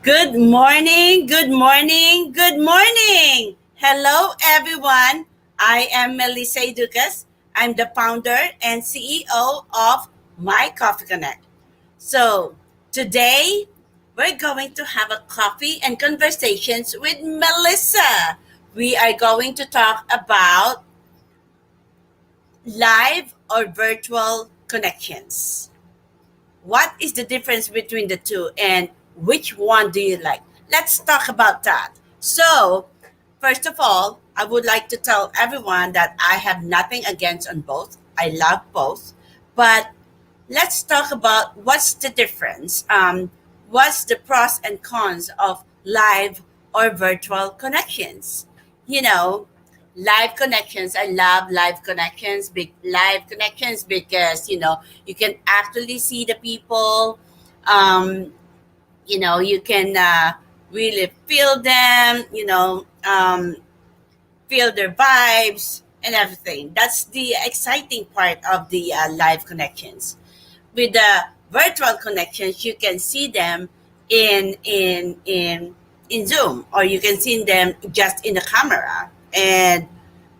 Good morning, good morning, good morning. Hello, everyone. I am Melissa Ducas. I'm the founder and CEO of My Coffee Connect. So, today we're going to have a coffee and conversations with Melissa. We are going to talk about live or virtual connections. What is the difference between the two and which one do you like? Let's talk about that. So, first of all, I would like to tell everyone that I have nothing against on both. I love both. But let's talk about what's the difference. What's the pros and cons of live or virtual connections? You know, live connections. I love live connections, big live connections because you can actually see the people. Um, you can really feel them. Feel their vibes and everything. That's the exciting part of the live connections. With the virtual connections, you can see them in in in in Zoom, or you can see them just in the camera, and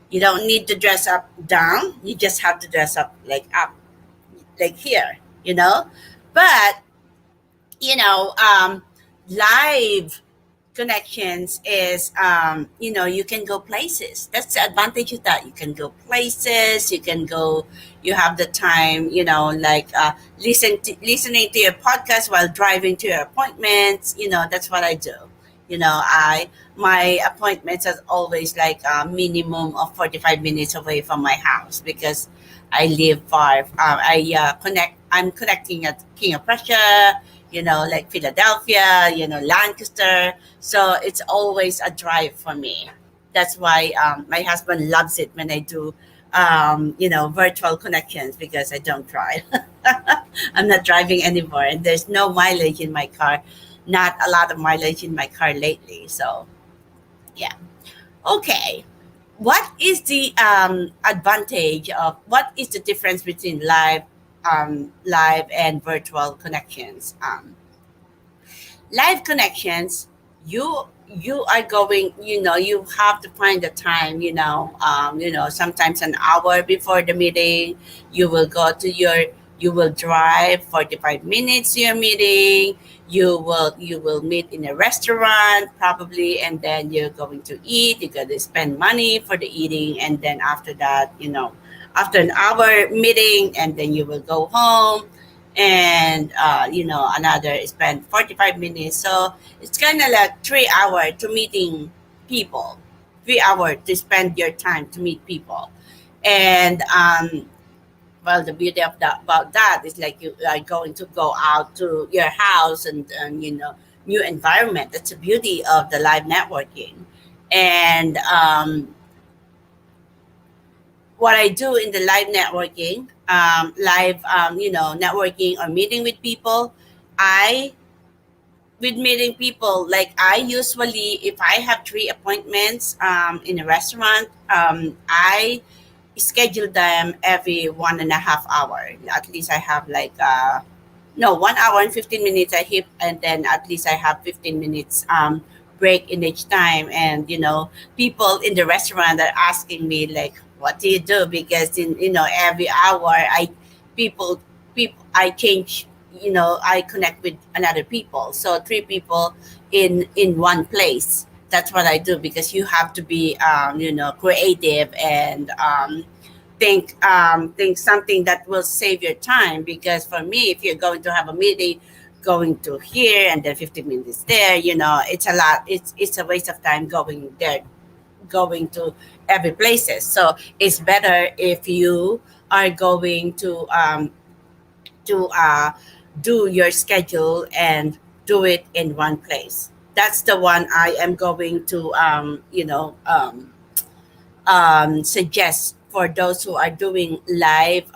you don't need to dress up down. You just have to dress up like up, like here. But live connections is you can go places. That's the advantage of that. You can go places, you have the time, like listening to your podcast while driving to your appointments. That's what I do. I My appointments are always like a minimum of 45 minutes away from my house because I live far. I'm connecting at King of Prussia, like Philadelphia, Lancaster. So it's always a drive for me. That's why my husband loves it when I do, virtual connections because I don't drive. I'm not driving anymore, and there's no mileage in my car. Not a lot of mileage in my car lately. So yeah. Okay. What is the advantage of what is the difference between live and virtual connections? Live connections, you are going, you have to find the time, sometimes an hour before the meeting. You will drive 45 minutes to your meeting. You will meet in a restaurant probably, and then you're going to eat. You're going to spend money for the eating, and then after that, after an hour meeting, and then you will go home, and another spend 45 minutes. So it's kind of like 3 hours to meeting people, 3 hours to spend your time to meet people. And well, the beauty of that about that is like you are going to go out to your house, and new environment. That's the beauty of the live networking. And what I do in the live networking, networking or meeting with people, I with meeting people, like I usually, if I have 3 appointments in a restaurant, I schedule them every 1.5 hour. At least I have like no 1 hour and 15 minutes I hit, and then at least I have 15 minutes break in each time. And people in the restaurant are asking me like, what do you do? Because in every hour people people I change, I connect with another people, so 3 people in one place. That's what I do because you have to be creative, and think something that will save your time. Because for me, if you're going to have a meeting, going to here and then 15 minutes there, it's a lot. It's a waste of time going there, going to every places. So it's better if you are going to do your schedule and do it in one place. That's the one I am going to suggest for those who are doing live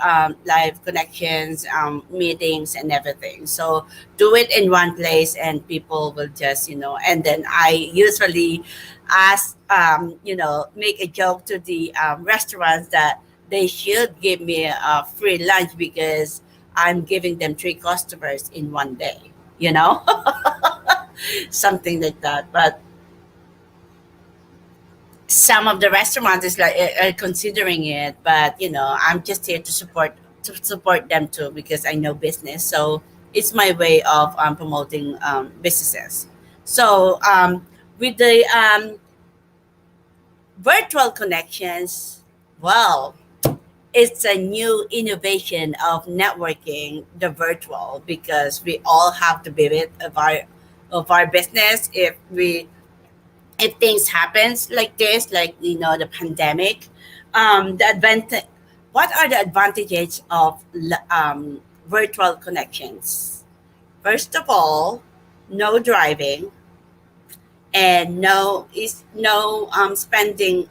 connections, meetings and everything. So do it in one place, and people will just, and then I usually ask, make a joke to the restaurants that they should give me a free lunch because I'm giving them 3 customers in one day. something like that. But some of the restaurants is like are considering it, but I'm just here to support them too because I know business. So it's my way of promoting businesses. So with the virtual connections, well, it's a new innovation of networking, the virtual, because we all have to be bit of our business if things happens like this, like the pandemic. The advantage What are the advantages of virtual connections? First of all, no driving, and no spending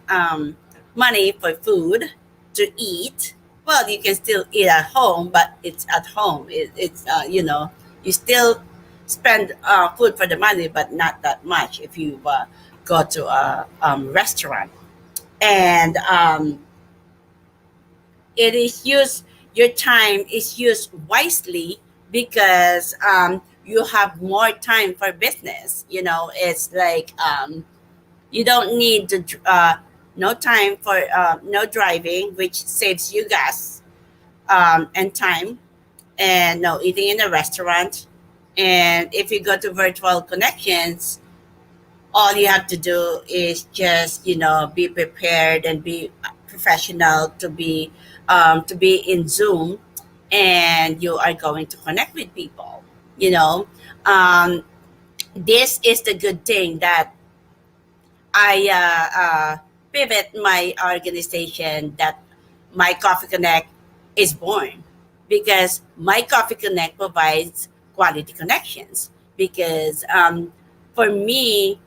money for food to eat. Well, you can still eat at home, but it's at home. It's you still spend food for the money, but not that much if you go to a restaurant. And it is used your time is used wisely because you have more time for business. It's like you don't need to no time for no driving, which saves you gas and time, and no eating in a restaurant. And if you go to virtual connections, all you have to do is just be prepared and be professional to be in Zoom, and you are going to connect with people. you know um, this is the good thing that I pivot my organization, that My Coffee Connect is born, because My Coffee Connect provides quality connections. Because for me,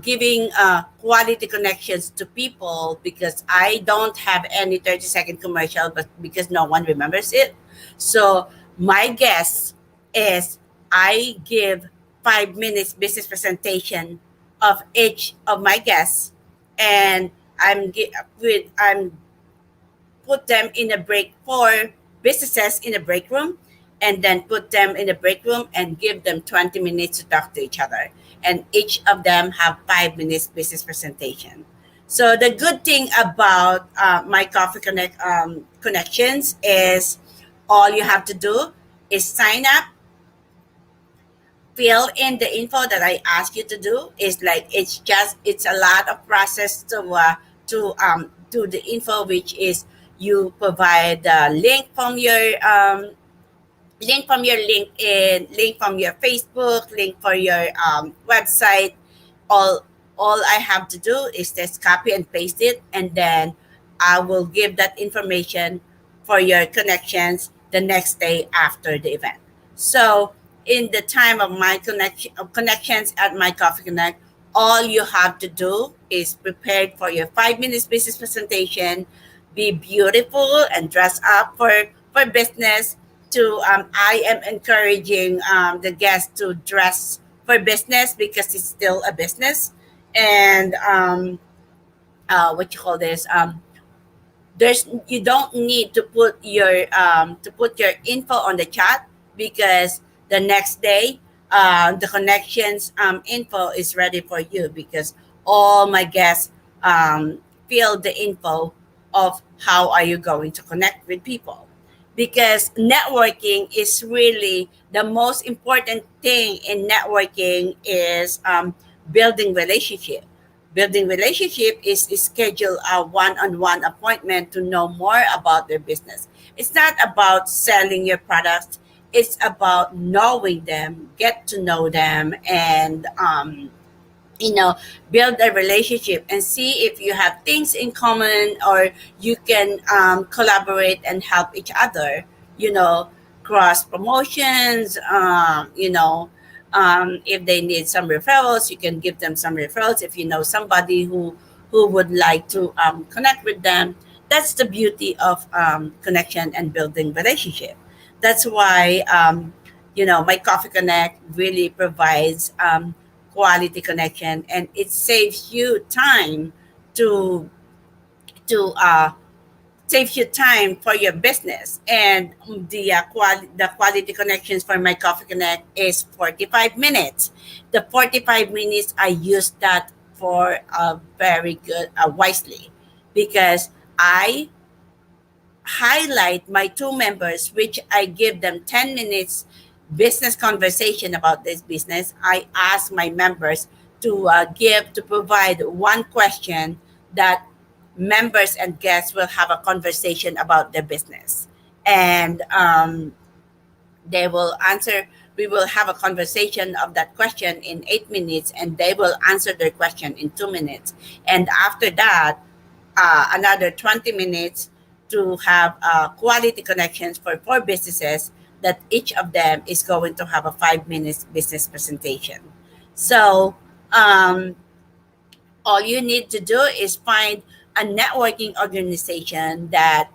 giving quality connections to people, because I don't have any 30-second commercial, but because no one remembers it. So my guess is I give 5 minutes business presentation of each of my guests, and I'm put them in a break for businesses in a break room, and then put them in a break room and give them 20 minutes to talk to each other, and each of them have 5 minutes business presentation. So the good thing about My Coffee Connect connections is all you have to do is sign up, fill in the info that I ask you to do. Is like it's a lot of process to do the info, which is you provide the link from your LinkedIn, link from your Facebook, link for your website. All all I have to do is just copy and paste it, and then I will give that information for your connections the next day after the event. So in the time of my connections at My Coffee Connect, all you have to do is prepare for your 5 minutes business presentation, be beautiful and dress up for business. To I am encouraging the guests to dress for business because it's still a business. And what you call this? There's You don't need to put your info on the chat, because the next day the connections info is ready for you, because all my guests fill the info of how are you going to connect with people. Because networking is really the most important thing in networking is building relationship. Building relationship is schedule a one-on-one appointment to know more about their business. It's not about selling your products. It's about knowing them, get to know them, and you know build a relationship and see if you have things in common, or you can collaborate and help each other. you know Cross promotions. If they need some referrals, you can give them some referrals if you know somebody who would like to connect with them. That's the beauty of connection and building relationship. That's why My Coffee Connect really provides quality connection, and it saves you time to to saves you time for your business. And the quality connections for my Coffee Connect is 45 minutes. The 45 minutes, I use that for a very good, wisely, because I highlight my two members, which I give them 10 minutes business conversation about this business. I ask my members to provide one question that members and guests will have a conversation about their business. And they will answer, we will have a conversation of that question in 8 minutes, and they will answer their question in 2 minutes. And after that, another 20 minutes to have quality connections for four businesses that each of them is going to have a 5 minutes business presentation. So um, all you need to do is find a networking organization that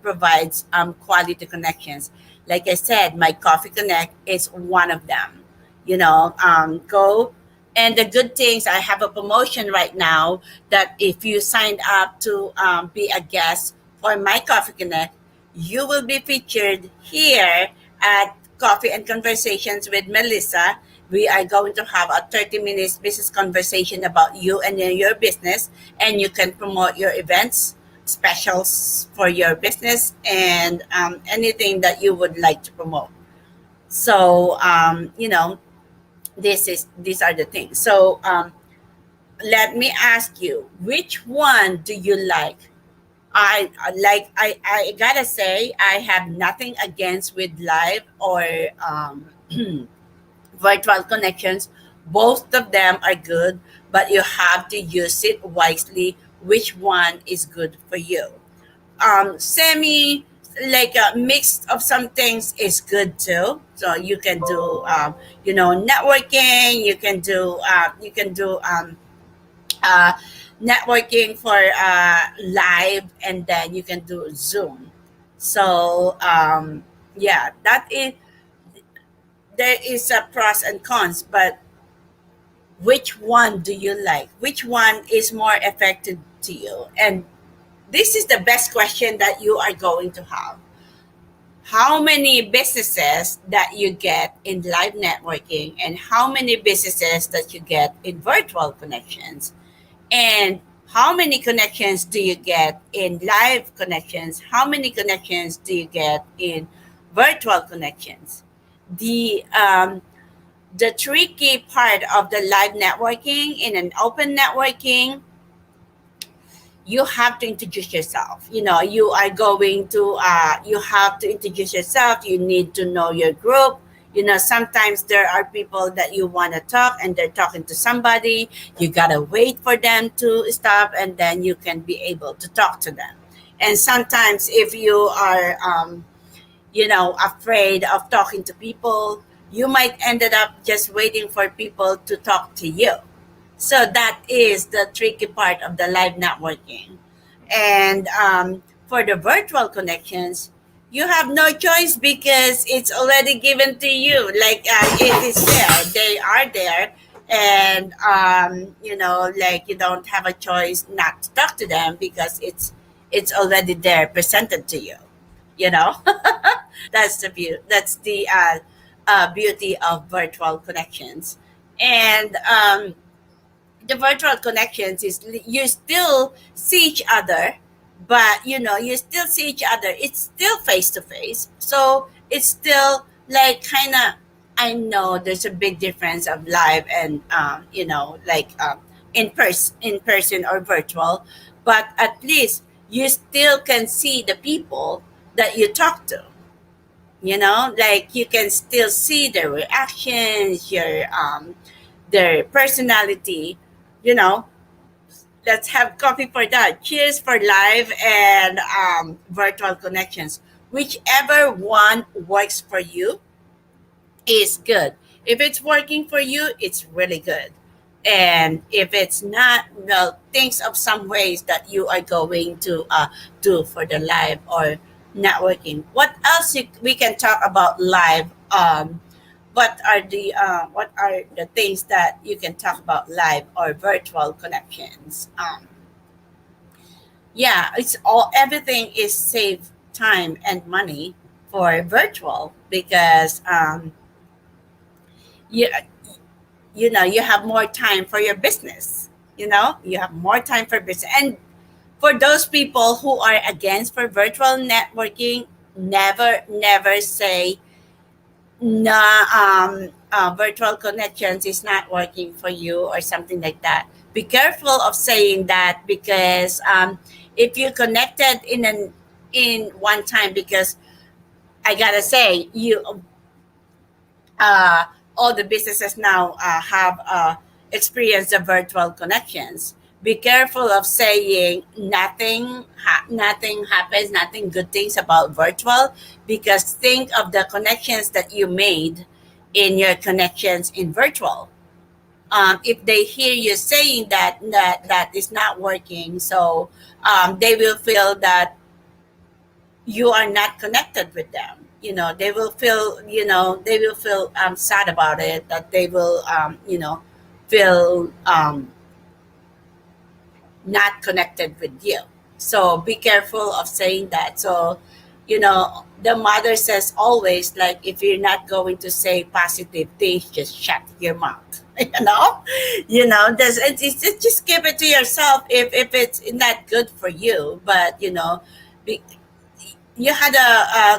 provides quality connections. Like I said, my Coffee Connect is one of them. Go. And the good things, I have a promotion right now that if you signed up to be a guest for my Coffee Connect, you will be featured here at Coffee and Conversations with Melissa. We are going to have a 30 minutes business conversation about you and your business, and you can promote your events, specials for your business, and anything that you would like to promote. So, these are the things. So, let me ask you, which one do you like? I gotta say, I have nothing against with live or virtual connections. Both of them are good, but you have to use it wisely. Which one is good for you? Semi, like a mix of some things is good too. So you can do, networking. You can do uh, networking for live, and then you can do Zoom. So yeah, that is, there is a pros and cons, but which one do you like? Which one is more effective to you? And this is the best question that you are going to have. How many businesses that you get in live networking, and how many businesses that you get in virtual connections? And how many connections do you get in live connections? How many connections do you get in virtual connections? The tricky part of the live networking in an open networking, you have to introduce yourself. You are going to you have to introduce yourself. You need to know your group. Sometimes there are people that you want to talk, and they're talking to somebody. You gotta wait for them to stop, and then you can be able to talk to them. And sometimes if you are afraid of talking to people, you might ended up just waiting for people to talk to you. So that is the tricky part of the live networking. And for the virtual connections, you have no choice because it's already given to you. Like it is there, they are there, and like you don't have a choice not to talk to them because it's already there, presented to you. You know, that's the beauty. That's the beauty of virtual connections. And the virtual connections is you still see each other, but you still see each other, it's still face to face, so it's still like kind of, I know there's a big difference of live and like in person or virtual, but at least you still can see the people that you talk to, like you can still see their reactions, their personality, you know. Let's have coffee for that. Cheers for live and virtual connections. Whichever one works for you is good. If it's working for you, it's really good. And if it's not, well, think of some ways that you are going to do for the live or networking. What else we can talk about live? What are the things that you can talk about live or virtual connections? Yeah, it's all, everything is save time and money for virtual because you you know you have more time for your business. You know, you have more time for business. And for those people who are against for virtual networking, never say no, virtual connections is not working for you or something like that. Be careful of saying that because if you connected in one time, because I gotta say you uh, all the businesses now have experienced the virtual connections. Be careful of saying nothing happens, nothing good things about virtual, because think of the connections that you made in your connections in virtual. If they hear you saying that is not working, so they will feel that you are not connected with them. You know, they will feel, they will feel sad about it, that they will feel not connected with you. So be careful of saying that. So, the mother says always, like, if you're not going to say positive things, just shut your mouth. Just keep it to yourself if it's not good for you. But be, you had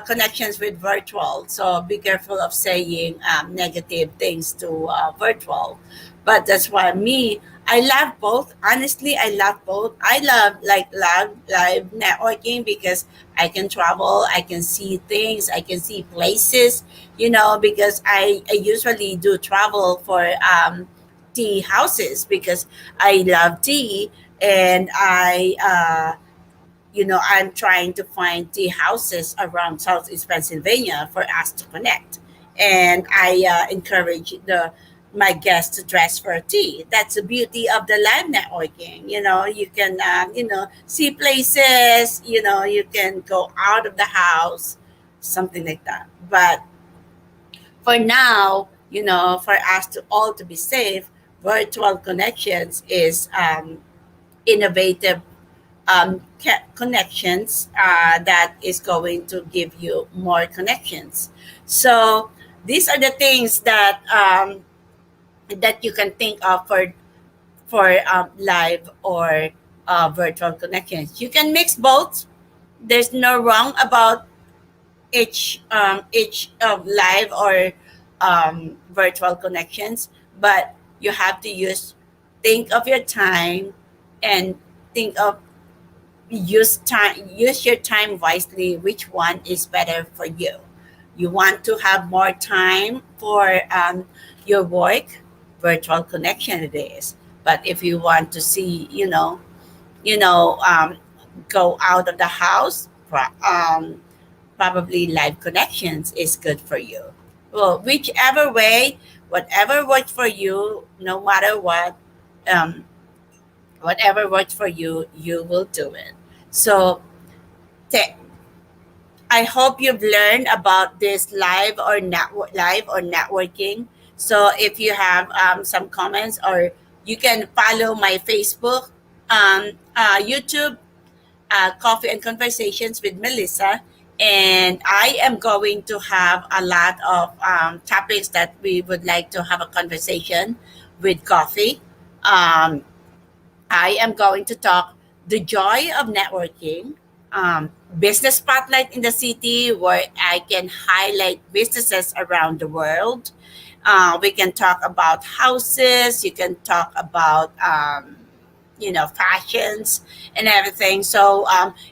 connections with virtual, so be careful of saying negative things to virtual. But that's why me, I love both. Honestly, I love both. I love live networking because I can travel, I can see things, I can see places. Because I usually do travel for tea houses because I love tea, and I'm trying to find tea houses around Southeast Pennsylvania for us to connect. And I encourage my guests to dress for tea. That's the beauty of the live networking. You can see places. You can go out of the house, something like that. But for now, for us to all to be safe, virtual connections is innovative connections that is going to give you more connections. So these are the things that you can think of for live or virtual connections. You can mix both. There's no wrong about each of live or virtual connections, but you have to think of your time, and think of use your time wisely, which one is better for you. You want to have more time for your work, virtual connection it is. But if you want to see, you know go out of the house, probably live connections is good for you. Well, whichever way, whatever works for you, no matter what, um, whatever works for you, you will do it. So te- I hope you've learned about this live or networking. So if you have some comments, or you can follow my Facebook, YouTube, Coffee and Conversations with Melissa. And I am going to have a lot of topics that we would like to have a conversation with Coffee. Um, I am going to talk the joy of networking, business spotlight in the city, where I can highlight businesses around the world. We can talk about houses. You can talk about fashions and everything. So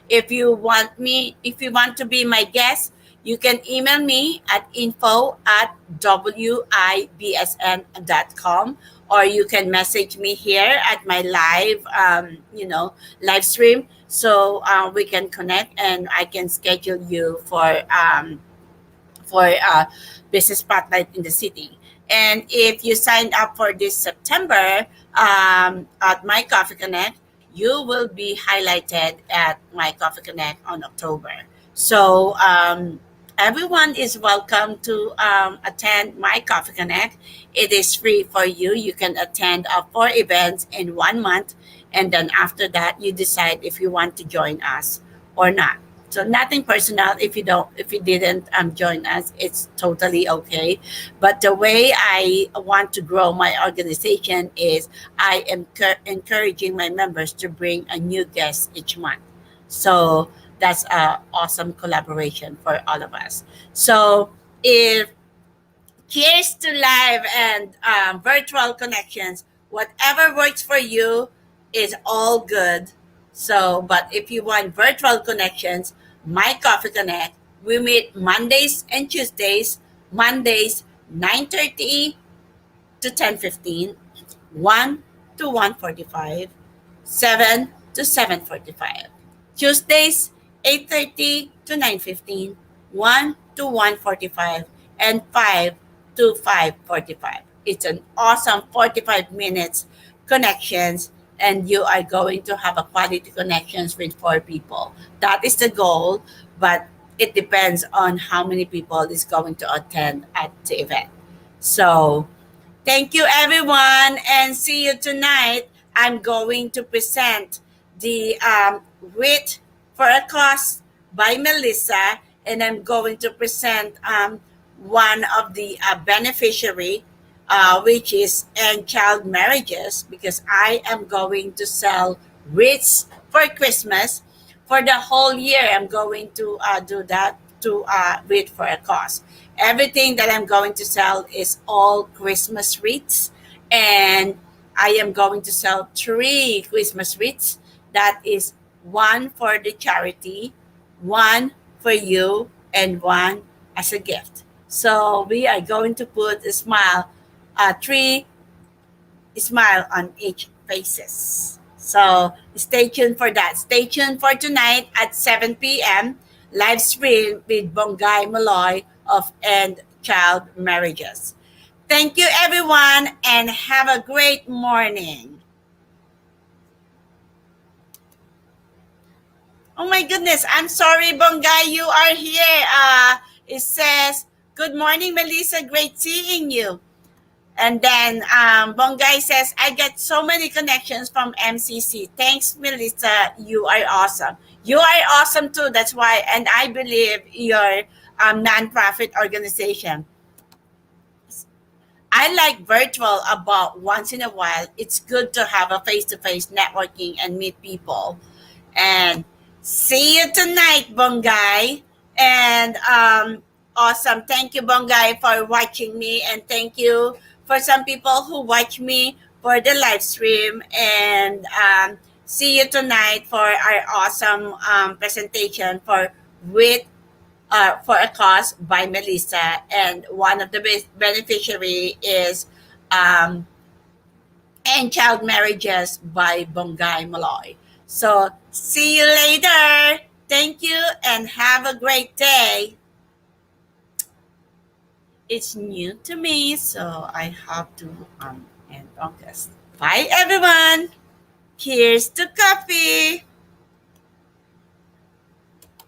if you want to be my guest, you can email me at info@wibsn.com, or you can message me here at my live stream, so we can connect, and I can schedule you for business spotlight in the city. And if you sign up for this September at My Coffee Connect, you will be highlighted at My Coffee Connect on October. So everyone is welcome to attend my Coffee Connect. It is free for you. You can attend 4 events in 1 month, and then after that, you decide if you want to join us or not. So nothing personal. If you didn't join us, it's totally okay. But the way I want to grow my organization is I am encouraging my members to bring a new guest each month. So that's a awesome collaboration for all of us. So if cheers to live and virtual connections, whatever works for you is all good. So, but if you want virtual connections, my Coffee Connect, we meet Mondays and Tuesdays. Mondays 9:30 to 10:15, 1 to 1:45, 7 to 7:45. Tuesdays 8:30 to 9:15, 1 to 1:45, and 5 to 5:45. It's an awesome 45 minutes connections, and you are going to have a quality connections with 4 people. That is the goal, but it depends on how many people is going to attend at the event. So thank you, everyone, and see you tonight. I'm going to present the Wit for a Cause by Melissa, and I'm going to present one of the beneficiary, which is End Child Marriages, because I am going to sell wreaths for Christmas. For the whole year, I'm going to do that to Wit for a Cause. Everything that I'm going to sell is all Christmas wreaths, and I am going to sell 3 Christmas wreaths. That is one for the charity, one for you, and one as a gift. So we are going to put a smile, 3 smile on each faces. So stay tuned for that. Stay tuned for tonight at 7 p.m. live stream with Bongay Malloy of End Child Marriages. Thank you, everyone, and have a great morning. Oh my goodness, I'm sorry, Bongay, you are here. It says, "Good morning, Melissa. Great seeing you." And then Bongay says, "I get so many connections from MCC. Thanks, Melissa. You are awesome. You are awesome too. That's why, and I believe your nonprofit organization. I like virtual about once in a while. It's good to have a face to face networking and meet people. And see you tonight, Bongay. And awesome. Thank you, Bongay, for watching me. And thank you for some people who watch me for the live stream. And see you tonight for our awesome presentation for a Cause by Melissa. And one of the beneficiary is um, End Child Marriages by Bongay Malloy. So see you later. Thank you and have a great day. It's new to me, so I have to end podcast. Bye, everyone. Here's to coffee.